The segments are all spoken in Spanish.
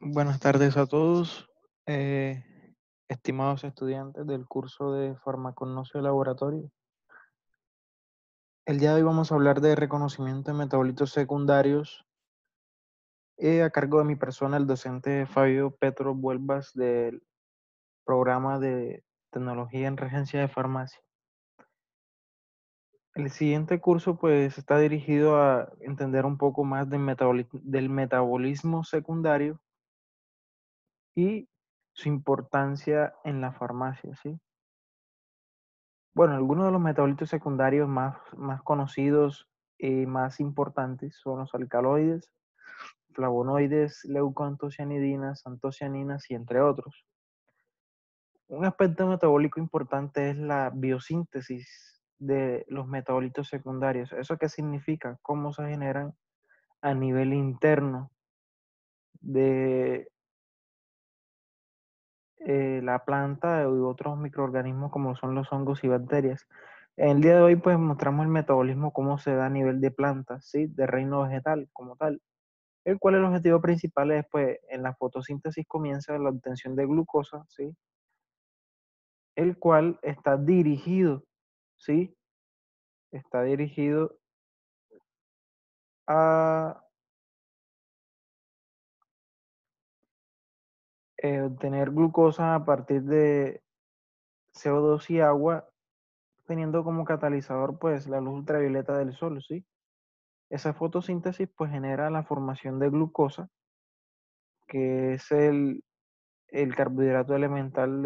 Buenas tardes a todos, eh, estimados estudiantes del curso de farmacognóstico de laboratorio. El día de hoy vamos a hablar de reconocimiento de metabolitos secundarios a cargo de mi persona, el docente Fabio Petro Vuelvas del programa de Tecnología en Regencia de Farmacia. El siguiente curso pues está dirigido a entender un poco más del metabolismo secundario y su importancia en la farmacia, ¿sí? Bueno, algunos de los metabolitos secundarios más conocidos y más importantes son los alcaloides, flavonoides, leucoantocianidinas, antocianinas y entre otros. Un aspecto metabólico importante es la biosíntesis de los metabolitos secundarios. ¿Eso qué significa? Cómo se generan a nivel interno de la planta u otros microorganismos como son los hongos y bacterias. En el día de hoy pues mostramos el metabolismo cómo se da a nivel de plantas, ¿sí? De reino vegetal como tal, el cual el objetivo principal es pues en la fotosíntesis comienza la obtención de glucosa, ¿sí? El cual está dirigido, ¿sí? Está dirigido a obtener glucosa a partir de CO2 y agua, teniendo como catalizador pues la luz ultravioleta del sol, ¿sí? Esa fotosíntesis pues genera la formación de glucosa, que es el carbohidrato elemental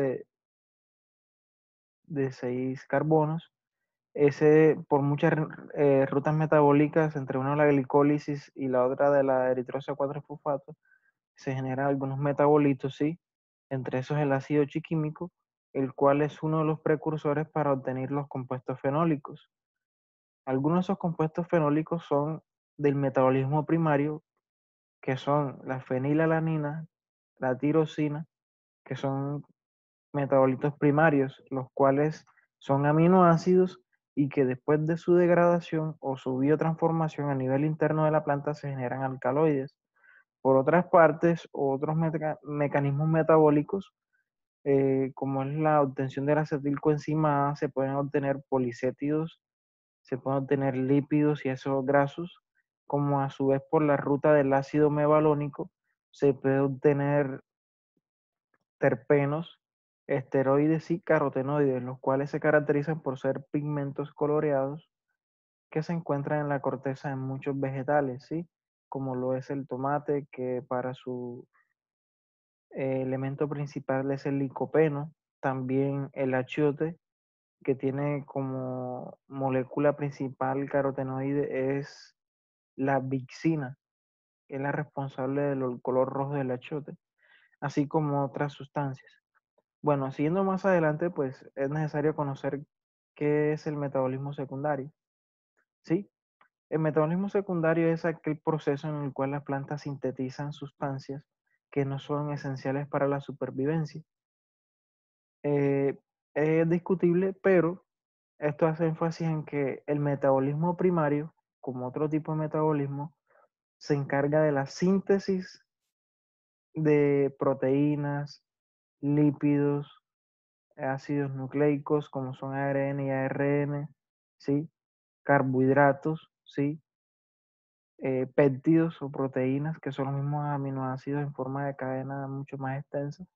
de 6 carbonos. Ese, por muchas rutas metabólicas, entre una la glicólisis y la otra de la eritrosa 4-fosfato, se generan algunos metabolitos, ¿sí? Entre esos el ácido chiquímico, el cual es uno de los precursores para obtener los compuestos fenólicos. Algunos de esos compuestos fenólicos son del metabolismo primario, que son la fenilalanina, la tirosina, que son metabolitos primarios, los cuales son aminoácidos y que después de su degradación o su biotransformación a nivel interno de la planta se generan alcaloides. Por otras partes, otros mecanismos metabólicos, como es la obtención de la acetilcoenzima A, se pueden obtener policétidos, se pueden obtener lípidos y ácidos grasos, como a su vez por la ruta del ácido mevalónico se puede obtener terpenos, esteroides y carotenoides, los cuales se caracterizan por ser pigmentos coloreados que se encuentran en la corteza de muchos vegetales, ¿sí? Como lo es el tomate, que para su elemento principal es el licopeno, también el achiote, que tiene como molécula principal carotenoide es la vixina, que es la responsable del color rojo del achiote, así como otras sustancias. Bueno, siguiendo más adelante, pues es necesario conocer qué es el metabolismo secundario. ¿Sí? El metabolismo secundario es aquel proceso en el cual las plantas sintetizan sustancias que no son esenciales para la supervivencia. Eh, es discutible, pero esto hace énfasis en que el metabolismo primario, como otro tipo de metabolismo, se encarga de la síntesis de proteínas, lípidos, ácidos nucleicos como son ARN y ARN, ¿sí? Carbohidratos, ¿sí? Péptidos o proteínas, que son los mismos aminoácidos en forma de cadena mucho más extensa.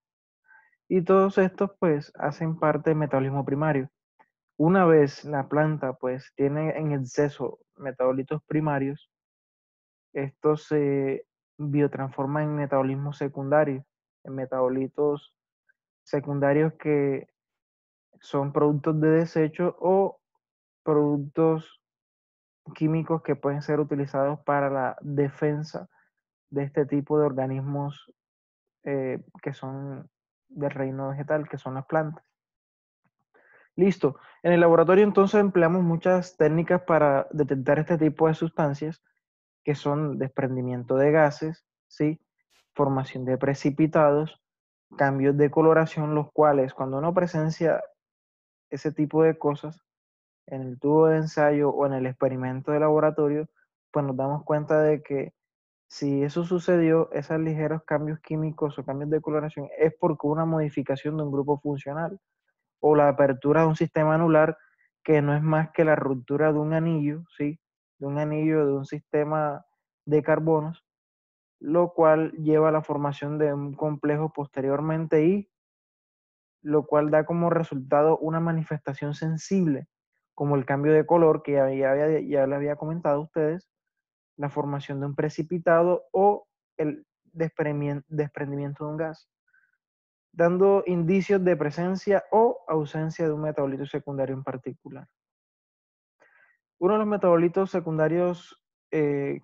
Y todos estos pues hacen parte del metabolismo primario. Una vez la planta pues tiene en exceso metabolitos primarios, estos se biotransforman en metabolismo secundario, en metabolitos secundarios que son productos de desecho o productos químicos que pueden ser utilizados para la defensa de este tipo de organismos que son del reino vegetal, que son las plantas. Listo. En el laboratorio entonces empleamos muchas técnicas para detectar este tipo de sustancias, que son desprendimiento de gases, ¿sí? Formación de precipitados, cambios de coloración, los cuales cuando uno presencia ese tipo de cosas en el tubo de ensayo o en el experimento de laboratorio, pues nos damos cuenta de que Si eso sucedió, esos ligeros cambios químicos o cambios de coloración es porque hubo una modificación de un grupo funcional o la apertura de un sistema anular que no es más que la ruptura de un anillo, ¿sí? De un anillo de un sistema de carbonos, lo cual lleva a la formación de un complejo posteriormente y lo cual da como resultado una manifestación sensible, como el cambio de color que ya le había comentado a ustedes, la formación de un precipitado o el desprendimiento de un gas, dando indicios de presencia o ausencia de un metabolito secundario en particular. Uno de los metabolitos secundarios eh,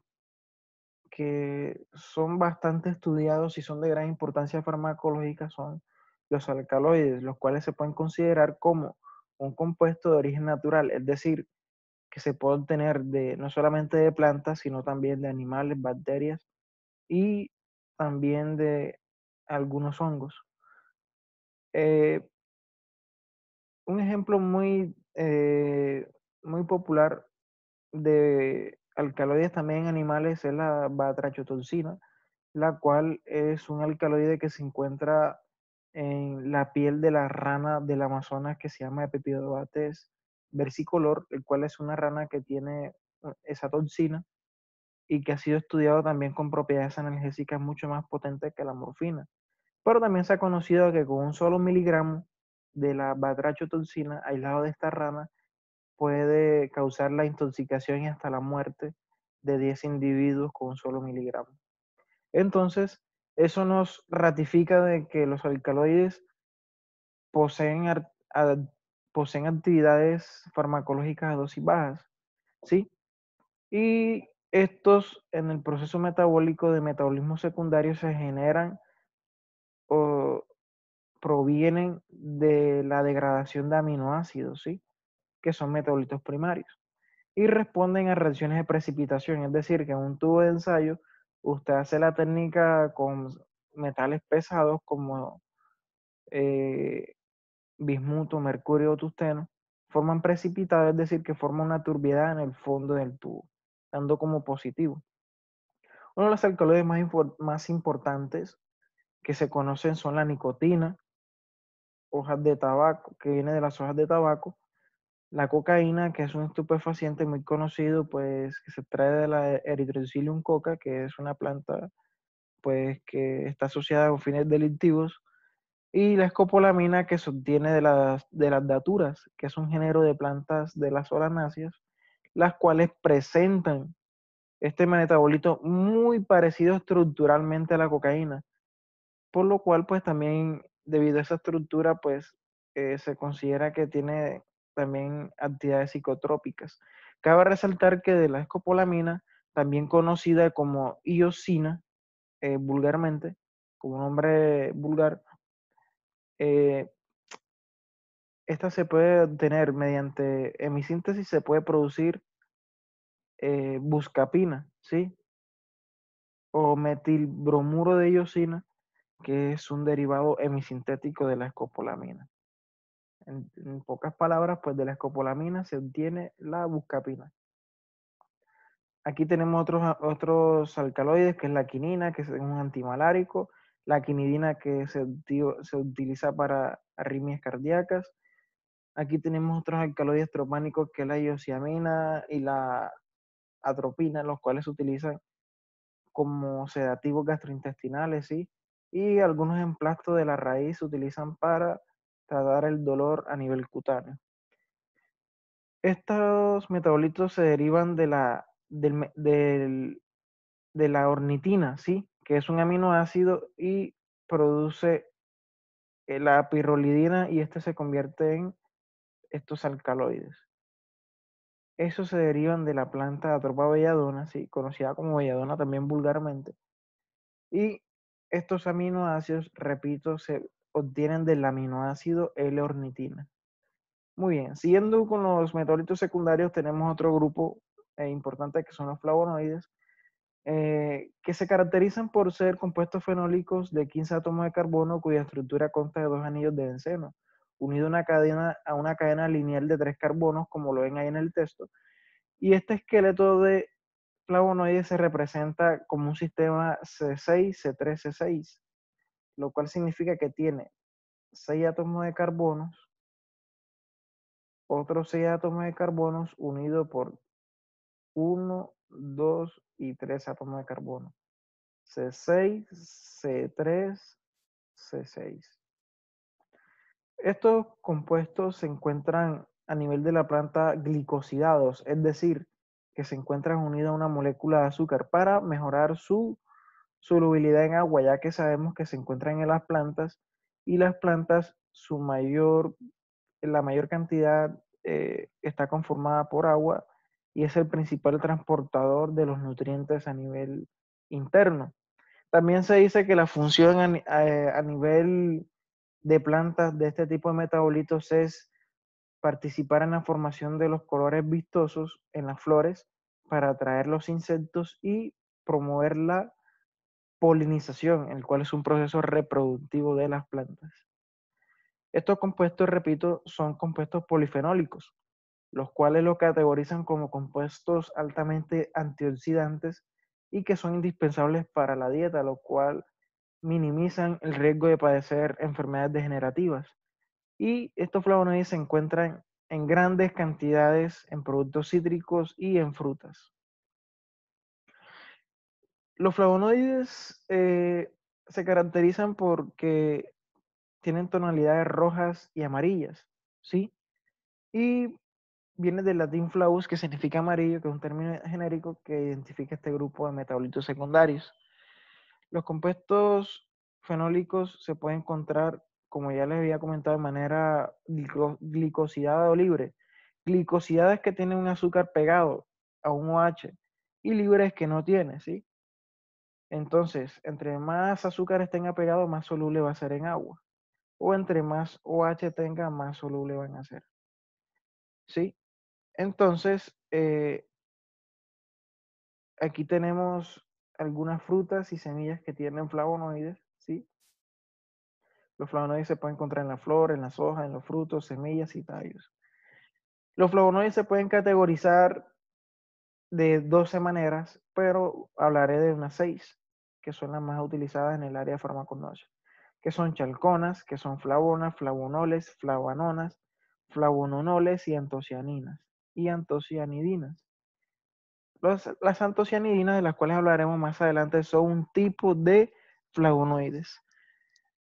que son bastante estudiados y son de gran importancia farmacológica son los alcaloides, los cuales se pueden considerar como un compuesto de origen natural, es decir, que se puede obtener no solamente de plantas, sino también de animales, bacterias y también de algunos hongos. Eh, un ejemplo muy popular de alcaloides también en animales es la batrachotoxina, la cual es un alcaloide que se encuentra en la piel de la rana del Amazonas que se llama Epidobates versicolor, el cual es una rana que tiene esa toxina y que ha sido estudiado también con propiedades analgésicas mucho más potentes que la morfina. Pero también se ha conocido que con un solo miligramo de la batrachotoxina aislado de esta rana puede causar la intoxicación y hasta la muerte de 10 individuos con un solo miligramo. Entonces, eso nos ratifica de que los alcaloides poseen, poseen actividades farmacológicas a dosis bajas, ¿sí? Y estos en el proceso metabólico de metabolismo secundario se generan o provienen de la degradación de aminoácidos, ¿sí? Que son metabolitos primarios. Y responden a reacciones de precipitación, es decir, que en un tubo de ensayo usted hace la técnica con metales pesados como eh, bismuto, mercurio o tungsteno, forman precipitado, es decir, que forma una turbiedad en el fondo del tubo, dando como positivo. Uno de los alcaloides más importantes que se conocen son la nicotina, hojas de tabaco, que viene de las hojas de tabaco, la cocaína, que es un estupefaciente muy conocido, pues que se trae de la Erythrocillium coca, que es una planta pues que está asociada con fines delictivos, y la escopolamina que se obtiene de las daturas, que es un género de plantas de las solanáceas, las cuales presentan este metabolito muy parecido estructuralmente a la cocaína, por lo cual pues también debido a esa estructura pues se considera que tiene también actividades psicotrópicas. Cabe resaltar que de la escopolamina, también conocida como iosina, vulgarmente, como nombre vulgar, eh, esta se puede obtener mediante hemisíntesis, se puede producir buscapina, ¿sí? O metilbromuro de iosina, que es un derivado hemisintético de la escopolamina. En pocas palabras, pues de la escopolamina se obtiene la buscapina. Aquí tenemos otros alcaloides, que es la quinina, que es un antimalárico, la quinidina, que se utiliza para arritmias cardíacas. Aquí tenemos otros alcaloides tropánicos, que es la iosiamina y la atropina, los cuales se utilizan como sedativos gastrointestinales, ¿sí? Y algunos emplastos de la raíz se utilizan para tratar el dolor a nivel cutáneo. Estos metabolitos se derivan de la ornitina, ¿sí? Que es un aminoácido y produce la pirrolidina y este se convierte en estos alcaloides. Esos se derivan de la planta Atropa belladona, ¿sí? Conocida como belladona también vulgarmente. Y estos aminoácidos, repito, se obtienen del aminoácido L-ornitina. Muy bien, siguiendo con los metabolitos secundarios, tenemos otro grupo importante que son los flavonoides, que se caracterizan por ser compuestos fenólicos de 15 átomos de carbono cuya estructura consta de dos anillos de benceno, unido a una cadena lineal de 3 carbonos, como lo ven ahí en el texto. Y este esqueleto de flavonoide se representa como un sistema C6, C3, C6, lo cual significa que tiene 6 átomos de carbono, otros 6 átomos de carbono unidos por uno, 2 y 3 átomos de carbono. C6, C3, C6. Estos compuestos se encuentran a nivel de la planta glicosidados, es decir, que se encuentran unidos a una molécula de azúcar para mejorar su solubilidad en agua, ya que sabemos que se encuentran en las plantas y las plantas, la mayor cantidad está conformada por agua y es el principal transportador de los nutrientes a nivel interno. También se dice que la función a nivel de plantas de este tipo de metabolitos es participar en la formación de los colores vistosos en las flores para atraer los insectos y promover la polinización, el cual es un proceso reproductivo de las plantas. Estos compuestos, repito, son compuestos polifenólicos, los cuales lo categorizan como compuestos altamente antioxidantes y que son indispensables para la dieta, lo cual minimizan el riesgo de padecer enfermedades degenerativas. Y estos flavonoides se encuentran en grandes cantidades en productos cítricos y en frutas. Los flavonoides se caracterizan porque tienen tonalidades rojas y amarillas, ¿sí? Y viene del latín flavus, que significa amarillo, que es un término genérico que identifica este grupo de metabolitos secundarios. Los compuestos fenólicos se pueden encontrar, como ya les había comentado, de manera glicosidada o libre. Glicosidades que tienen un azúcar pegado a un OH y libres que no tiene, ¿sí? Entonces, entre más azúcares tenga pegado, más soluble va a ser en agua. O entre más OH tenga, más soluble van a ser, ¿sí? Entonces, aquí tenemos algunas frutas y semillas que tienen flavonoides, ¿sí? Los flavonoides se pueden encontrar en la flor, en las hojas, en los frutos, semillas y tallos. Los flavonoides se pueden categorizar de 12 maneras, pero hablaré de unas 6, que son las más utilizadas en el área de farmacología, que son chalconas, que son flavonas, flavonoles, flavanonas, flavononoles y antocianinas y antocianidinas. Las antocianidinas, de las cuales hablaremos más adelante, son un tipo de flavonoides.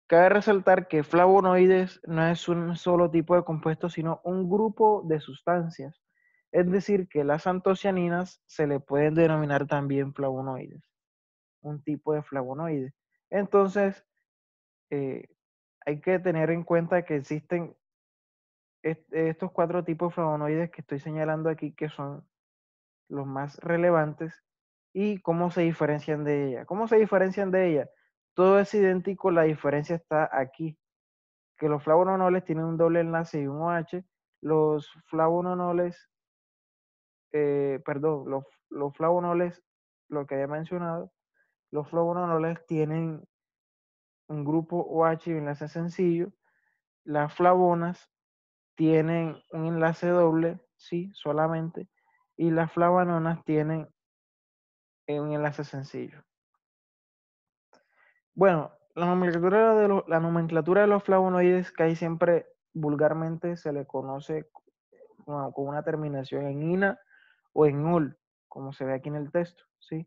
Cabe resaltar que flavonoides no es un solo tipo de compuesto, sino un grupo de sustancias. Es decir, que las antocianinas se le pueden denominar también flavonoides, un tipo de flavonoide. Entonces, eh, hay que tener en cuenta que existen estos 4 tipos de flavonoides que estoy señalando aquí, que son los más relevantes, y cómo se diferencian de ella. ¿Cómo se diferencian de ella? Todo es idéntico, la diferencia está aquí, que los flavononoles tienen un doble enlace y un OH. Los flavononoles, perdón, los flavonoles, lo que había mencionado, los flavononoles tienen un grupo OH y un enlace sencillo. Las flavonas tienen un enlace doble, sí, solamente, y las flavanonas tienen un enlace sencillo. Bueno, la nomenclatura de los flavonoides que hay siempre vulgarmente se le conoce con una terminación en ina o en ol, como se ve aquí en el texto, ¿sí?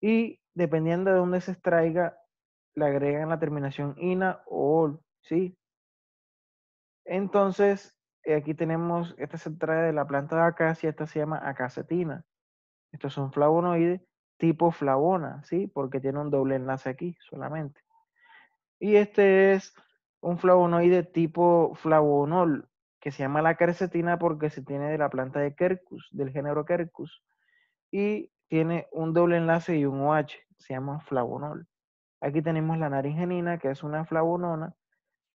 Y dependiendo de dónde se extraiga, le agregan la terminación ina o ol, ¿sí? Entonces, aquí tenemos, esta se extrae de la planta de acacia, esta se llama acacetina. Estos son flavonoides tipo flavona, ¿sí? Porque tiene un doble enlace aquí solamente. Y este es un flavonoide tipo flavonol, que se llama la quercetina porque se tiene de la planta de Quercus, del género Quercus, y tiene un doble enlace y un OH, se llama flavonol. Aquí tenemos la naringenina, que es una flavonona.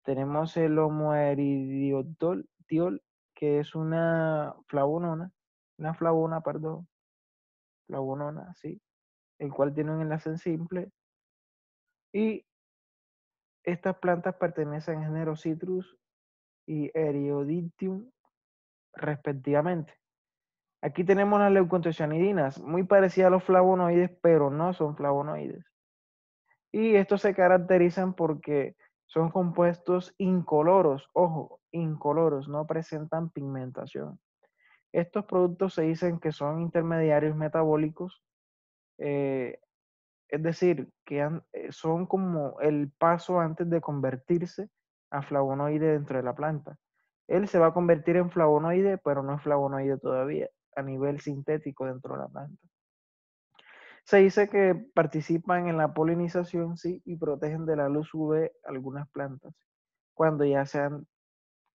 Tenemos el homoeridiotiol, que es una flavona, perdón, flavonona, sí, el cual tiene un enlace simple. Y estas plantas pertenecen al género Citrus y Eriodictyum respectivamente. Aquí tenemos las leucoantocianidinas, muy parecidas a los flavonoides, pero no son flavonoides. Y estos se caracterizan porque son compuestos incoloros, ojo, incoloros, no presentan pigmentación. Estos productos se dicen que son intermediarios metabólicos, eh, es decir, que son como el paso antes de convertirse a flavonoide dentro de la planta. Él se va a convertir en flavonoide, pero no es flavonoide todavía, a nivel sintético dentro de la planta. Se dice que participan en la polinización, sí, y protegen de la luz UV algunas plantas, cuando ya se han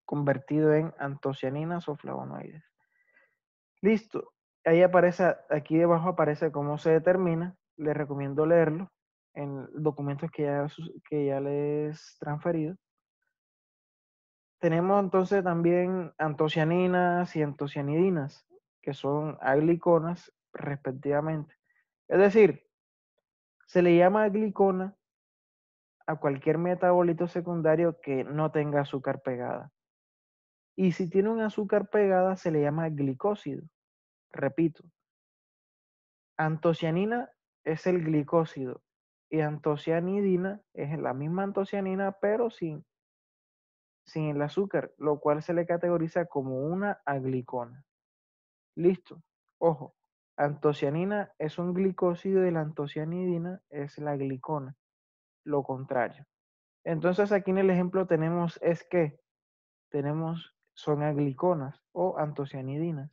convertido en antocianinas o flavonoides. Listo. Ahí aparece, aquí debajo aparece cómo se determina. Les recomiendo leerlo en documentos que ya les transferido. Tenemos entonces también antocianinas y antocianidinas, que son agliconas respectivamente. Es decir, se le llama glicona a cualquier metabolito secundario que no tenga azúcar pegada. Y si tiene un azúcar pegada, se le llama glicósido. Repito, antocianina es el glicósido y antocianidina es la misma antocianina, pero sin el azúcar, lo cual se le categoriza como una aglicona. Listo. Ojo, antocianina es un glicósido y la antocianidina es la glicona, lo contrario. Entonces aquí en el ejemplo tenemos es que son agliconas o antocianidinas.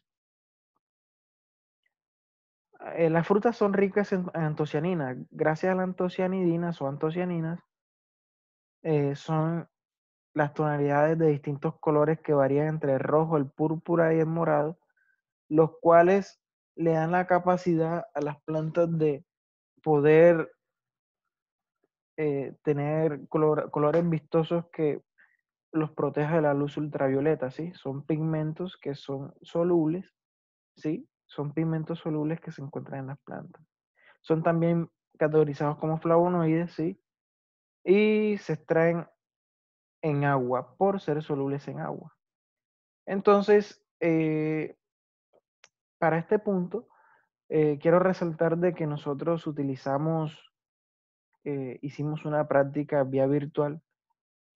Las frutas son ricas en antocianina. Gracias a las antocianidinas o antocianinas, son las tonalidades de distintos colores que varían entre el rojo, el púrpura y el morado, los cuales le dan la capacidad a las plantas de poder tener colores vistosos que los proteja de la luz ultravioleta, ¿sí? Son pigmentos que son solubles, ¿sí? Son pigmentos solubles que se encuentran en las plantas. Son también categorizados como flavonoides, ¿sí? Y se extraen en agua por ser solubles en agua. Entonces, para este punto, quiero resaltar de que nosotros hicimos una práctica vía virtual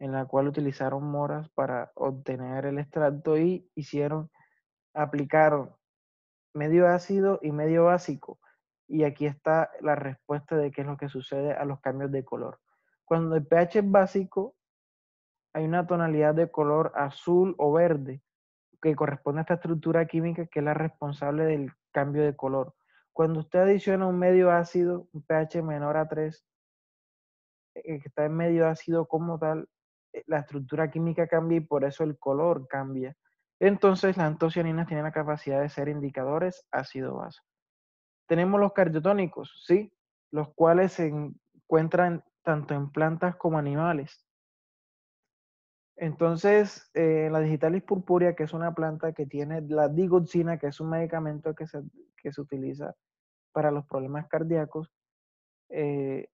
en la cual utilizaron moras para obtener el extracto y aplicaron medio ácido y medio básico. Y aquí está la respuesta de qué es lo que sucede a los cambios de color. Cuando el pH es básico, hay una tonalidad de color azul o verde que corresponde a esta estructura química que es la responsable del cambio de color. Cuando usted adiciona un medio ácido, un pH menor a 3, que está en medio ácido como tal, la estructura química cambia y por eso el color cambia. Entonces, las antocianinas tienen la capacidad de ser indicadores ácido-base. Tenemos los cardiotónicos, ¿sí? Los cuales se encuentran tanto en plantas como animales. Entonces, la digitalis purpurea, que es una planta que tiene la digoxina, que es un medicamento que se utiliza para los problemas cardíacos, eh,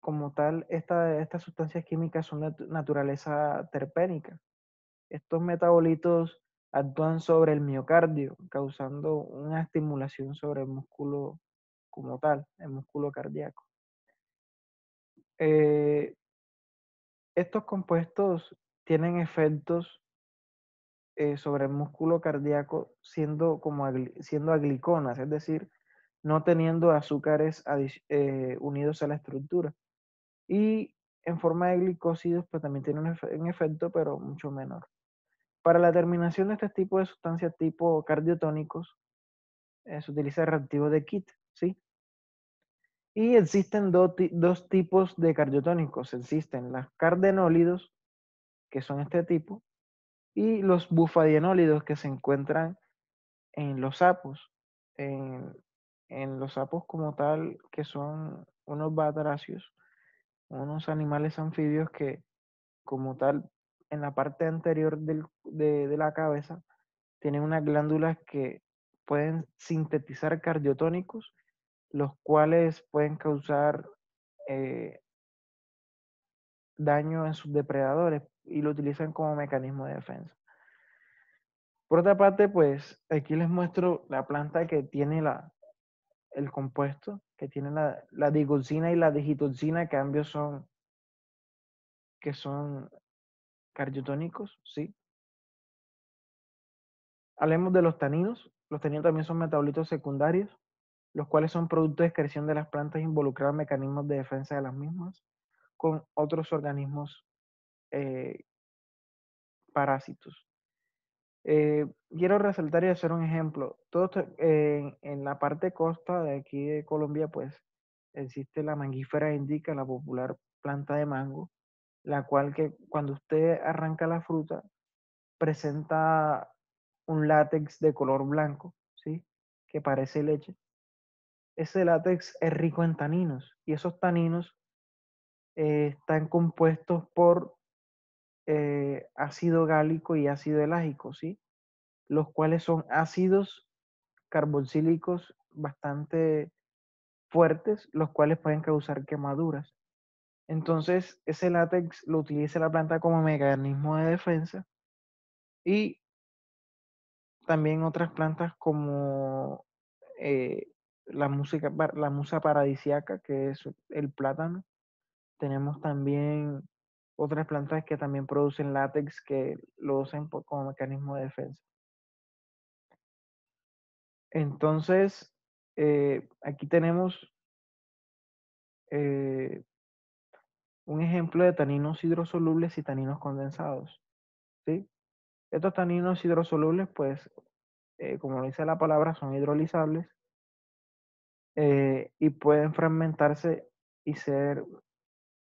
como tal, estas sustancias químicas son de naturaleza terpénica. Estos metabolitos actúan sobre el miocardio, causando una estimulación sobre el músculo como tal, el músculo cardíaco. Eh, estos compuestos tienen efectos sobre el músculo cardíaco siendo agliconas, es decir, no teniendo azúcares unidos a la estructura. Y en forma de glicósidos, pues también tiene un efecto, pero mucho menor. Para la determinación de este tipo de sustancias tipo cardiotónicos, se utiliza el reactivo de Kitt, ¿sí? Y existen dos tipos de cardiotónicos. Existen los cardenólidos, que son este tipo, y los bufadienólidos, que se encuentran en los sapos. En, en los sapos como tal, que son unos batracios, unos animales anfibios que como tal, en la parte anterior de la cabeza, tienen unas glándulas que pueden sintetizar cardiotónicos, los cuales pueden causar eh, daño en sus depredadores y lo utilizan como mecanismo de defensa. Por otra parte, pues aquí les muestro la planta que tiene el compuesto, que tiene la digoxina y la digitoxina, que ambos son cardiotónicos, ¿sí? Hablemos de los taninos. Los taninos también son metabolitos secundarios, los cuales son producto de excreción de las plantas involucrados en mecanismos de defensa de las mismas con otros organismos eh, parásitos. Quiero resaltar y hacer un ejemplo. En la parte costa de aquí de Colombia, pues existe la mangífera indica, la popular planta de mango, la cual que cuando usted arranca la fruta presenta un látex de color blanco, ¿sí? Que parece leche. Ese látex es rico en taninos y esos taninos están compuestos por ácido gálico y ácido elágico, ¿sí? Los cuales son ácidos carboxílicos bastante fuertes, los cuales pueden causar quemaduras. Entonces, ese látex lo utiliza la planta como mecanismo de defensa y también otras plantas como eh, la musa paradisiaca, que es el plátano. Tenemos también otras plantas que también producen látex que lo usan como mecanismo de defensa. Entonces, aquí tenemos eh, un ejemplo de taninos hidrosolubles y taninos condensados, ¿sí? Estos taninos hidrosolubles, pues, como lo dice la palabra, son hidrolizables y pueden fragmentarse y ser,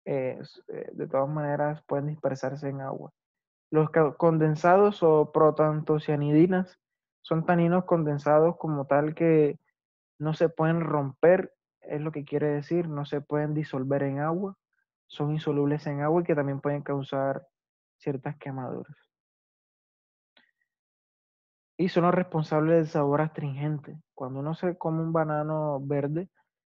de todas maneras, pueden dispersarse en agua. Los condensados o protantocianidinas son taninos condensados como tal que no se pueden romper, es lo que quiere decir, no se pueden disolver en agua, son insolubles en agua y que también pueden causar ciertas quemaduras. Y son los responsables del sabor astringente. Cuando uno se come un banano verde,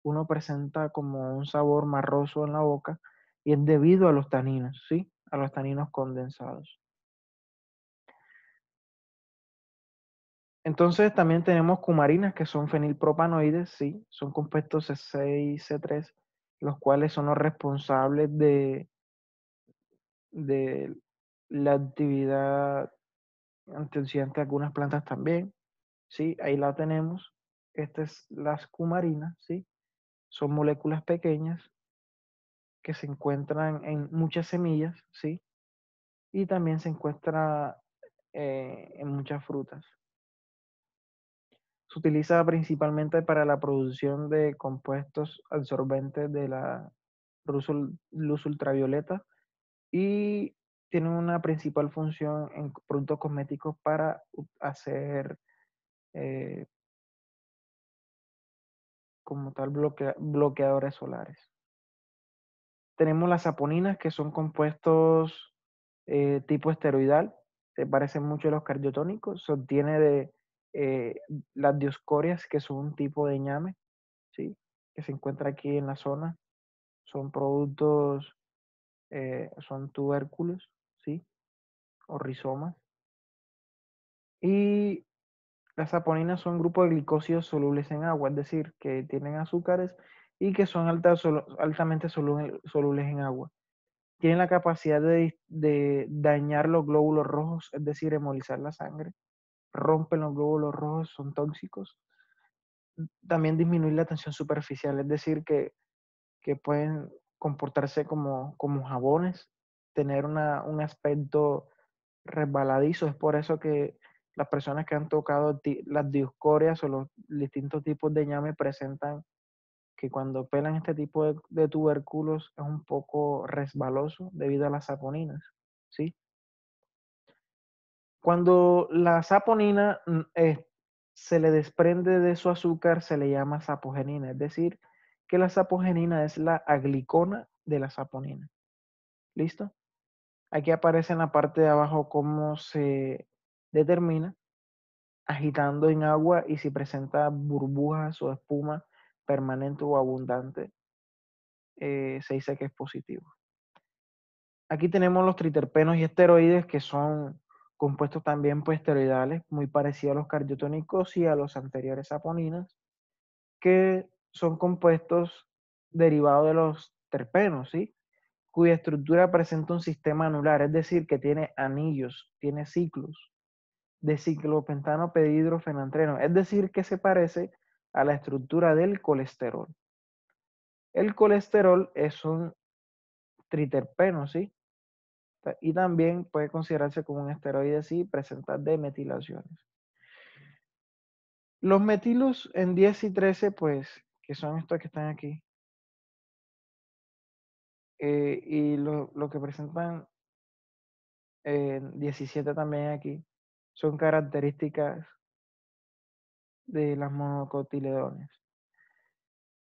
uno presenta como un sabor marroso en la boca y es debido a los taninos, ¿sí? A los taninos condensados. Entonces también tenemos cumarinas que son fenilpropanoides, sí, son compuestos C6 y C3, los cuales son los responsables de la actividad antioxidante de algunas plantas también, sí, ahí la tenemos. Estas es las cumarinas, sí, son moléculas pequeñas que se encuentran en muchas semillas, sí, y también se encuentra en muchas frutas. Se utiliza principalmente para la producción de compuestos absorbentes de la luz ultravioleta y tiene una principal función en productos cosméticos para hacer eh, como tal bloqueadores solares. Tenemos las saponinas, que son compuestos tipo esteroidal, se parecen mucho a los cardiotónicos, se obtiene de eh, las dioscorias, que son un tipo de ñame, ¿sí? Que se encuentra aquí en la zona. Son productos, son tubérculos, ¿sí? O rizomas. Y las saponinas son grupos de glicósidos solubles en agua, es decir, que tienen azúcares y que son altamente solubles en agua. Tienen la capacidad de dañar los glóbulos rojos, es decir, hemolizar la sangre. Rompen los glóbulos rojos, son tóxicos. También disminuir la tensión superficial, es decir, que pueden comportarse como jabones, tener un aspecto resbaladizo. Es por eso que las personas que han tocado las dioscorias o los distintos tipos de ñame presentan que cuando pelan este tipo de tubérculos es un poco resbaloso debido a las saponinas, ¿sí? Cuando la saponina se le desprende de su azúcar, se le llama sapogenina, es decir, que la sapogenina es la aglicona de la saponina. ¿Listo? Aquí aparece en la parte de abajo cómo se determina, agitando en agua y si presenta burbujas o espuma permanente o abundante, se dice que es positivo. Aquí tenemos los triterpenos y esteroides, que son compuestos también pues esteroidales, muy parecidos a los cardiotónicos y a los anteriores saponinas, que son compuestos derivados de los terpenos, ¿sí? Cuya estructura presenta un sistema anular, es decir, que tiene anillos, tiene ciclos de ciclopentano pedihidrofenantreno, es decir, que se parece a la estructura del colesterol. El colesterol es un triterpeno, ¿sí? Y también puede considerarse como un esteroide si presenta demetilaciones. Los metilos en 10 y 13, pues, que son estos que están aquí, y lo que presentan en 17 también aquí, son características de las monocotiledones.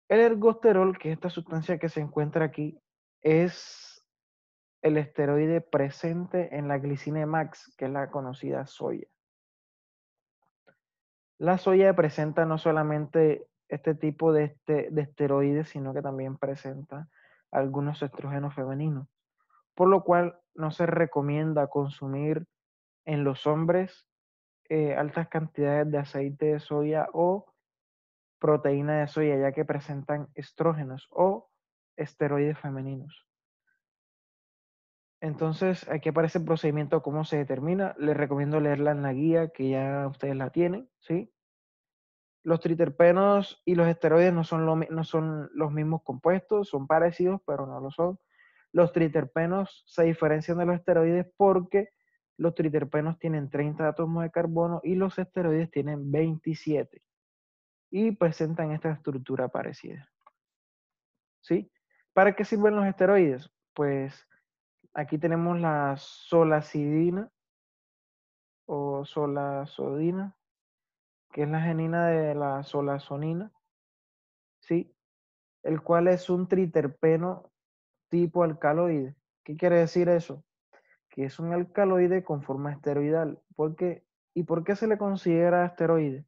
El ergosterol, que es esta sustancia que se encuentra aquí, es el esteroide presente en la glicina Emax, que es la conocida soya. La soya presenta no solamente este tipo de esteroides, sino que también presenta algunos estrógenos femeninos, por lo cual no se recomienda consumir en los hombres altas cantidades de aceite de soya o proteína de soya, ya que presentan estrógenos o esteroides femeninos. Entonces, aquí aparece el procedimiento, cómo se determina. Les recomiendo leerla en la guía, que ya ustedes la tienen, ¿sí? Los triterpenos y los esteroides no son los mismos compuestos, son parecidos, pero no lo son. Los triterpenos se diferencian de los esteroides porque los triterpenos tienen 30 átomos de carbono y los esteroides tienen 27 y presentan esta estructura parecida, ¿sí? ¿Para qué sirven los esteroides? Pues aquí tenemos la solacidina o solasodina, que es la genina de la solasonina, ¿sí? El cual es un triterpeno tipo alcaloide. ¿Qué quiere decir eso? Que es un alcaloide con forma esteroidal. ¿Y por qué se le considera esteroide?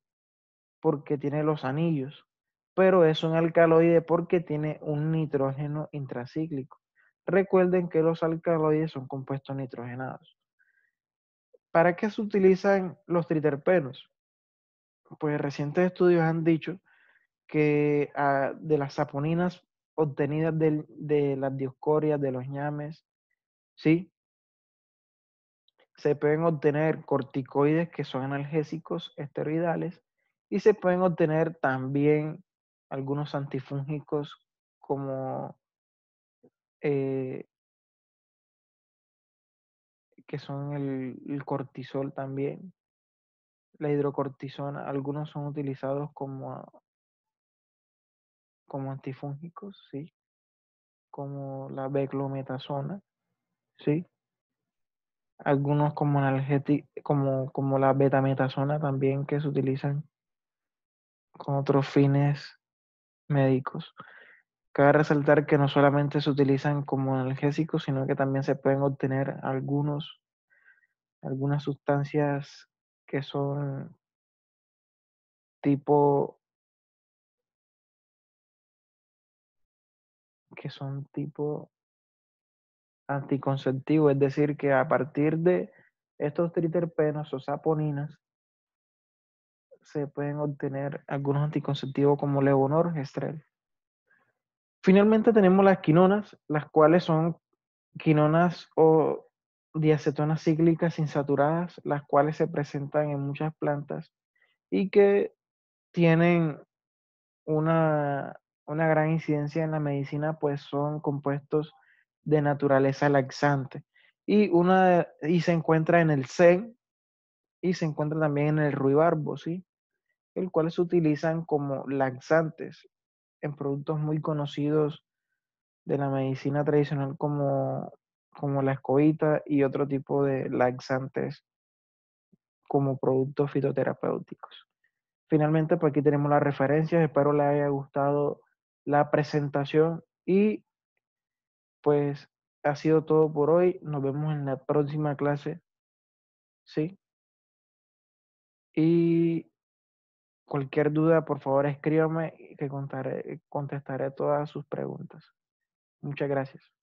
Porque tiene los anillos, pero es un alcaloide porque tiene un nitrógeno intracíclico. Recuerden que los alcaloides son compuestos nitrogenados. ¿Para qué se utilizan los triterpenos? Pues recientes estudios han dicho que de las saponinas obtenidas de las dioscorias, de los ñames, ¿sí? Se pueden obtener corticoides que son analgésicos esteroidales y se pueden obtener también algunos antifúngicos como eh, que son el cortisol también, la hidrocortisona. Algunos son utilizados como antifúngicos, ¿sí? Como la beclometasona, ¿sí? Algunos como analgésicos, como la betametasona también, que se utilizan con otros fines médicos. Cabe resaltar que no solamente se utilizan como analgésicos, sino que también se pueden obtener algunas sustancias que son tipo, que son tipo anticonceptivo, es decir, que a partir de estos triterpenos o saponinas se pueden obtener algunos anticonceptivos como Levonor, Gestrel. Finalmente tenemos las quinonas, las cuales son quinonas o diacetonas cíclicas insaturadas, las cuales se presentan en muchas plantas y que tienen una gran incidencia en la medicina, pues son compuestos de naturaleza laxante. Y se encuentra en el zen y se encuentra también en el ruibarbo, ¿sí? El cual se utilizan como laxantes en productos muy conocidos de la medicina tradicional como la escobita y otro tipo de laxantes como productos fitoterapéuticos. Finalmente, pues aquí tenemos las referencias. Espero les haya gustado la presentación y pues ha sido todo por hoy. Nos vemos en la próxima clase, ¿sí? Y cualquier duda, por favor, escríbame que contestaré todas sus preguntas. Muchas gracias.